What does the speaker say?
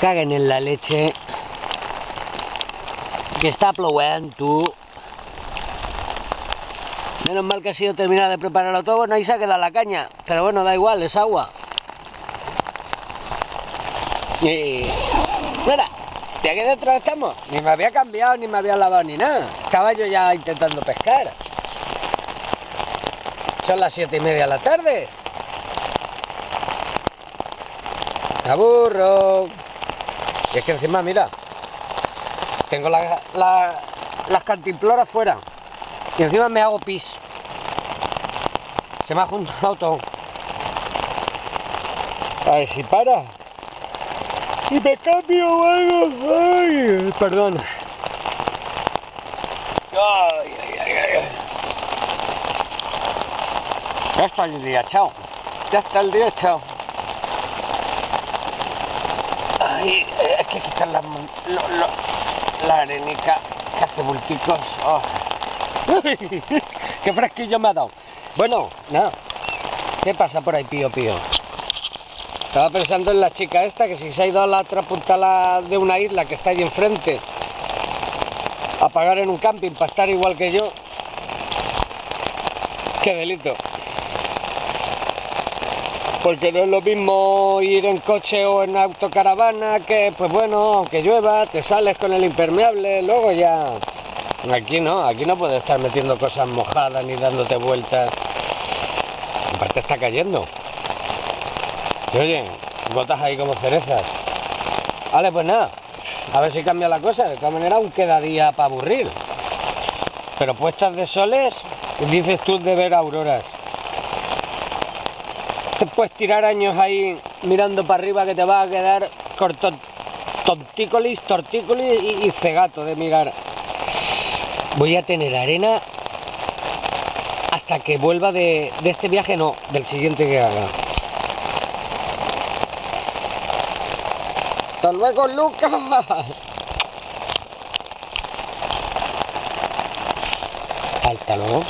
Caguen en la leche. Que está plovent, tú. Menos mal que ha sido terminar de prepararlo todo. Bueno, ahí se ha quedado la caña. Pero bueno, da igual, es agua. Y... mira, de aquí dentro estamos. Ni me había cambiado, ni me había lavado, ni nada. Estaba yo ya intentando pescar. Son las 7:30 de la tarde. Me aburro. Y es que encima, mira, tengo las cantimploras fuera. Y encima me hago pis. Se me ha juntado todo. A ver si para. Y me cambio o algo. Ay, perdón. Ay, ay, ay, ay. Ya está el día, chao. Ya está el día, chao. Ay, hay que quitar la arenica que hace bulticos. Oh. Qué fresquillo me ha dado. Bueno, nada. ¿Qué pasa por ahí, pío, pío? Estaba pensando en la chica esta, que si se ha ido a la otra punta de una isla que está ahí enfrente a pagar en un camping para estar igual que yo. Qué delito. Porque no es lo mismo ir en coche o en autocaravana que, pues bueno, aunque llueva, te sales con el impermeable, luego ya... Aquí no puedes estar metiendo cosas mojadas ni dándote vueltas. Aparte está cayendo. Y oye, gotas ahí como cerezas. Vale, pues nada, a ver si cambia la cosa. De todas maneras aún queda día para aburrir. Pero puestas de soles, dices tú de ver auroras. Te puedes tirar años ahí mirando para arriba que te va a quedar corto, tortícolis y cegato de mirar. Voy a tener arena hasta que vuelva de este viaje, no, del siguiente que haga. ¡Hasta luego, Lucas! Hasta luego.